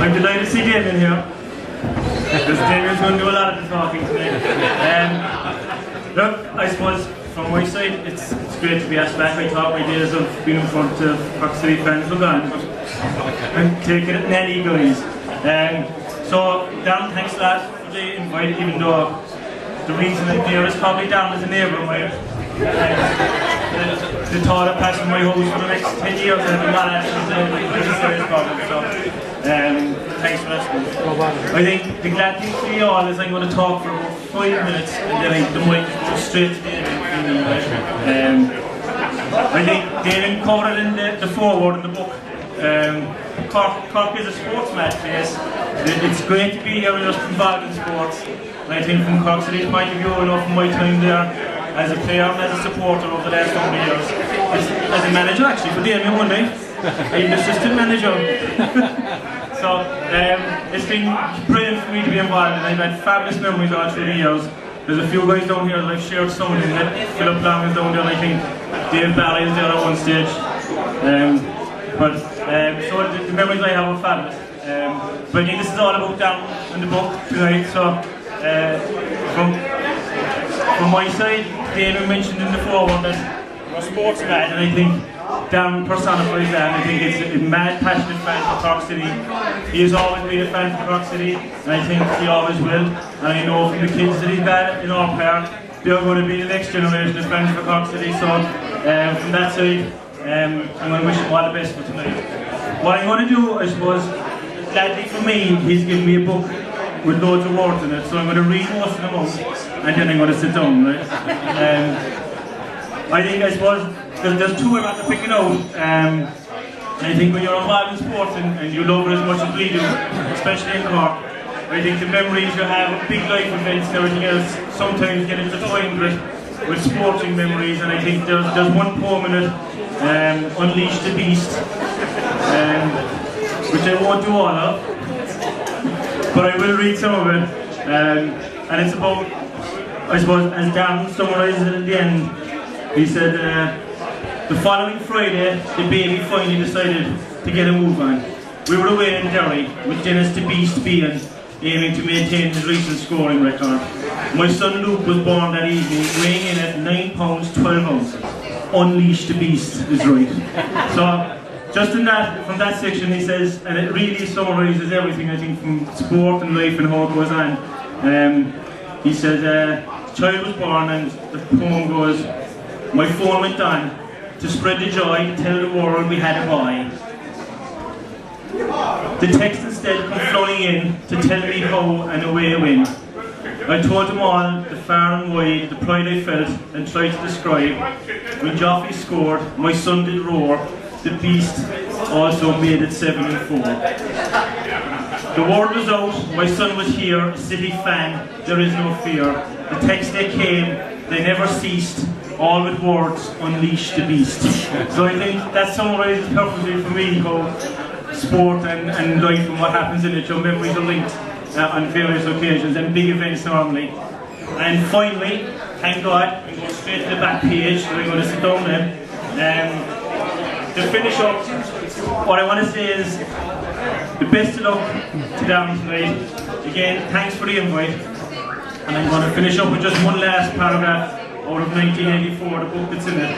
I'm delighted to see Damien here, because Damien's going to do a lot of the talking today. Look, I suppose from my side, it's great to be asked back. I thought my days of being in front of Cork City fans were gone, but I'm taking it Nelly guys. So Darren, thanks a lot for the invite, even though the reason I'm here is probably Darren as a neighbour of mine. The thought of passing my house for the next 10 years and not actually a serious problem. So thanks for that. I think the glad thing for you all is I'm going to talk for about 5 minutes and then the mic goes straight to Damien. I think Damien covered it in the foreword in the book. Cork is a sports mad place. It's great to be here and just involved in sports. And I think from Cork City's point of view, I know from my time there, as a player and as a supporter over the last couple of years, as a manager actually for Damien one night, even assistant manager. So it's been brilliant for me to be involved, and I've had fabulous memories all through the years. There's a few guys down here that I've shared some of them. Philip Long is down there, and I think Dave Barry is there at one stage. So the memories I have are fabulous. But I think this is all about Darren and the book tonight. So from my side, Damien mentioned in the foreword that we're sports mad, and I think Darren personifies that. And I think it's a mad, passionate fan for Cork City. He has always been a fan for Cork City, and I think he always will. And I know from the kids that he's got in our park, they're going to be the next generation of fans for Cork City. So from that side, I'm going to wish him all the best for tonight. What I'm going to do, I suppose, gladly for me, he's given me a book with loads of words in it, so I'm going to read most of them out, and then I'm going to sit down, right? I suppose, there's two I'm after picking out. And I think when you're involved in sports and you love it as much as we do, especially in Cork, I think the memories you have of big life events and everything else sometimes get intertwined with sporting memories, and I think there's one poem in it, Unleash the Beast, which I won't do all of, but I will read some of it, and it's about, I suppose, as Dan summarised it at the end, he said, the following Friday, the baby finally decided to get a move on. We were away in Derry, with Dennis the Beast being aiming to maintain his recent scoring record. My son Luke was born that evening, weighing in at 9 pounds 12 ounces. Unleash the Beast is right. So, just in that, from that section he says, and it really summarises everything I think from sport and life and how it goes on. He said, the child was born, and the poem goes, my phone went on to spread the joy, to tell the world we had a boy. The text instead come flying in to tell me how and away I win. I told them all, the far and wide, the pride I felt, and tried to describe. When Joffrey scored, my son did roar. The Beast also made it 7-4. The word was out, my son was here, a City fan, there is no fear. The text they came, they never ceased, all with words, unleash the beast. So I think that summarises perfectly for me how sport and life and what happens in it, your memories are linked on various occasions and big events normally. And finally, thank God, I'm going straight to the back page, so I'm going to sit down then. To finish up, what I want to say is the best of luck to Darren tonight. Again, thanks for the invite. And I'm going to finish up with just one last paragraph out of 1984, the book that's in it,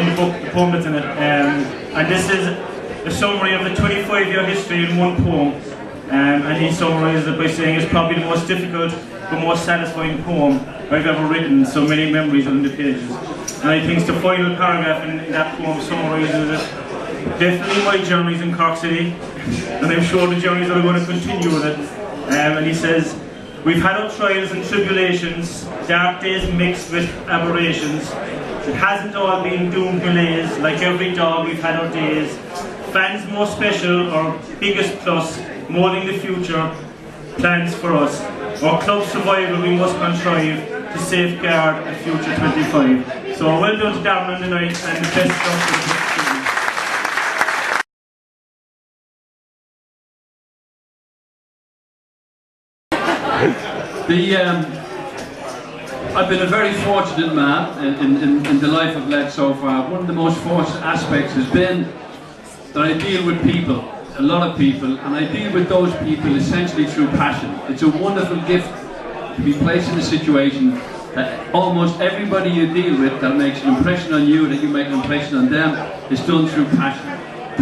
in the book, the poem that's in it. And this is a summary of the 25-year history in one poem. And he summarizes it by saying it's probably the most difficult but most satisfying poem I've ever written, so many memories on the pages. And I think the final paragraph in that poem summarizes it. Definitely my journeys in Cork City, and I'm sure the journeys are going to continue with it. And he says, we've had our trials and tribulations, dark days mixed with aberrations. It hasn't all been doomed malaise, like every dog we've had our days. Fans more special, or biggest plus, moulding the future, plans for us. Our club survival we must contrive to safeguard a future 25. So well done to Darren on the night, and the best stuff for the I've been a very fortunate man in the life of Led so far. One of the most fortunate aspects has been that I deal with people, a lot of people, and I deal with those people essentially through passion. It's a wonderful gift to be placed in a situation that almost everybody you deal with that makes an impression on you, that you make an impression on them, is done through passion.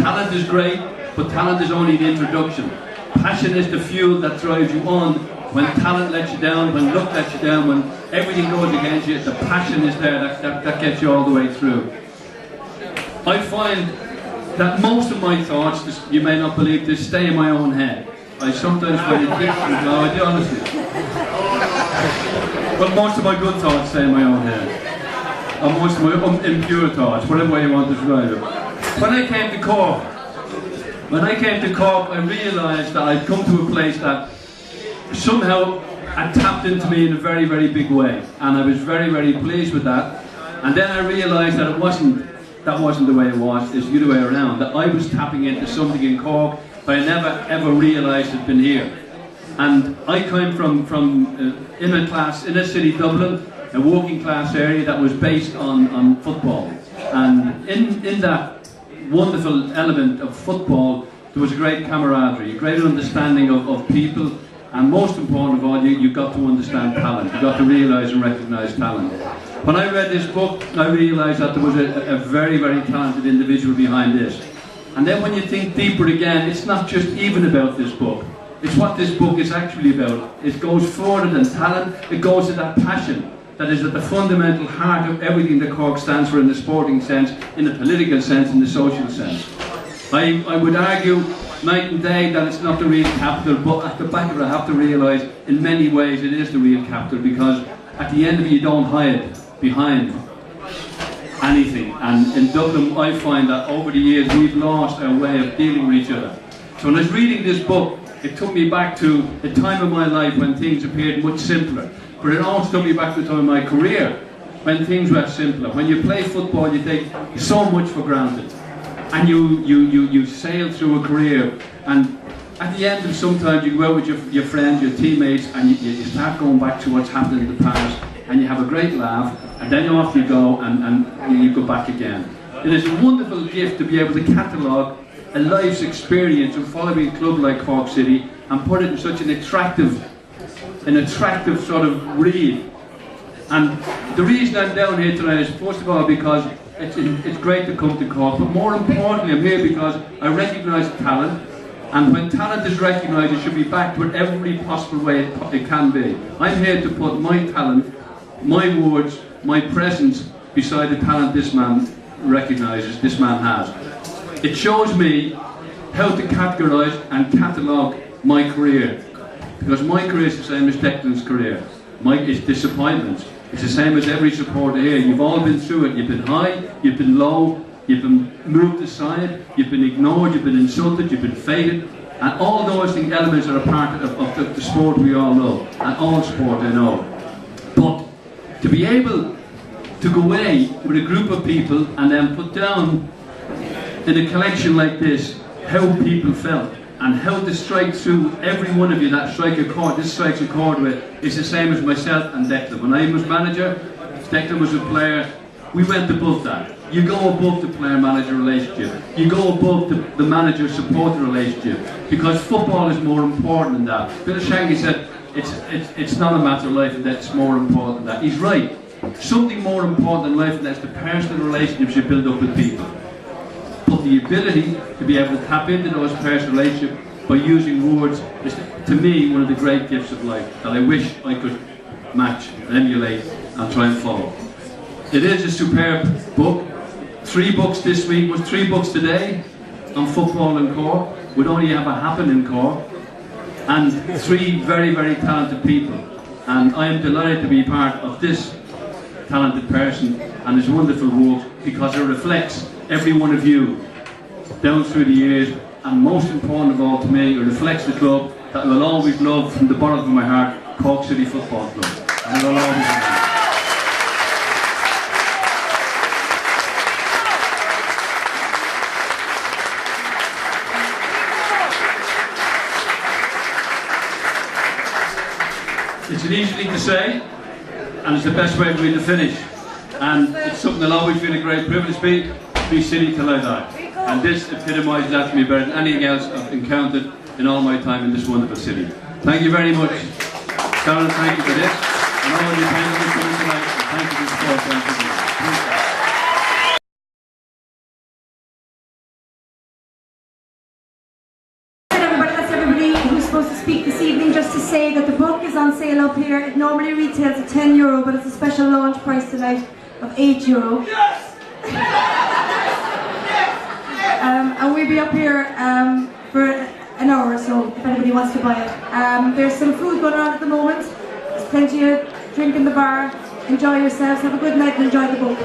Talent is great, but talent is only the introduction. Passion is the fuel that drives you on when talent lets you down, when luck lets you down, when everything goes against you. The passion is there that gets you all the way through. I find that most of my thoughts, you may not believe this, stay in my own head. I sometimes find it difficult, no, I do honestly. But most of my good thoughts stay in my own head. And most of my impure thoughts, whatever way you want to describe it. When I came to Cork, I realised that I'd come to a place that somehow had tapped into me in a very, very big way. And I was very, very pleased with that. And then I realised that that wasn't the way it was, it's the other way around. That I was tapping into something in Cork that I never ever realised had been here. And I came from inner city Dublin, a working class area that was based on football. And in that wonderful element of football, there was a great camaraderie, a great understanding of people, and most important of all, you got to understand talent. You got to realise and recognise talent. When I read this book, I realised that there was a very, very talented individual behind this. And then when you think deeper again, it's not just even about this book. It's what this book is actually about. It goes further than talent, it goes to that passion that is at the fundamental heart of everything that Cork stands for in the sporting sense, in the political sense, in the social sense. I would argue night and day that it's not the real capital, but at the back of it I have to realise in many ways it is the real capital, because at the end of it you don't hide behind anything. And in Dublin I find that over the years we've lost our way of dealing with each other. So when I was reading this book, it took me back to a time of my life when things appeared much simpler. But it also took me back to the time of my career when things were simpler. When you play football, you take so much for granted. And you sail through a career. And at the end of sometimes you go out with your friends, your teammates, and you start going back to what's happened in the past. And you have a great laugh. And then off you go and you go back again. It is a wonderful gift to be able to catalogue a life's experience of following a club like Cork City and put it in such an attractive sort of read. And the reason I'm down here tonight is first of all because it's great to come to Cork, but more importantly I'm here because I recognise talent, and when talent is recognised it should be backed with every possible way it can be. I'm here to put my talent, my words, my presence beside the talent this man recognises, this man has. It shows me how to categorise and catalogue my career. Because my career is the same as Declan's career. It's disappointments. It's the same as every supporter here. You've all been through it. You've been high, you've been low, you've been moved aside, you've been ignored, you've been insulted, you've been faded. And all those elements are a part of the sport we all know. And all sport I know. But to be able to go away with a group of people and then put down in a collection like this how people felt and how to strike through every one of you that strike a chord, this strikes a chord with, is the same as myself and Declan. When I was manager, Declan was a player, we went above that. You go above the player-manager relationship. You go above the manager-supporter relationship, because football is more important than that. Bill Shanky said, it's not a matter of life and death, it's more important than that. He's right. Something more important than life and death is the personal relationships you build up with people. But the ability to be able to tap into those personal relationships by using words is, to me, one of the great gifts of life that I wish I could match, emulate, and try and follow. It is a superb book. 3 books this week, was 3 books today on football in Cork. Would only ever happen in Cork. And 3 very, very talented people. And I am delighted to be part of this talented person and his wonderful work, because it reflects every one of you down through the years, and most important of all to me, it reflects the club that I will always love from the bottom of my heart, Cork City Football Club. And I will always love it. It's an easy thing to say, and it's the best way for me to finish. And it's something that'll always been a great privilege to be City till I die. And this epitomises that to me better than anything else I've encountered in all my time in this wonderful city. Thank you very much. Darren, thank you for this. And all of you panelists coming tonight, and thank you for the support. Thank you. Supposed to speak this evening, just to say that the book is on sale up here. It normally retails at €10, but it's a special launch price tonight of €8. Yes! And we'll be up here for an hour or so if anybody wants to buy it. There's some food going on at the moment. There's plenty of drink in the bar. Enjoy yourselves, have a good night and enjoy the book.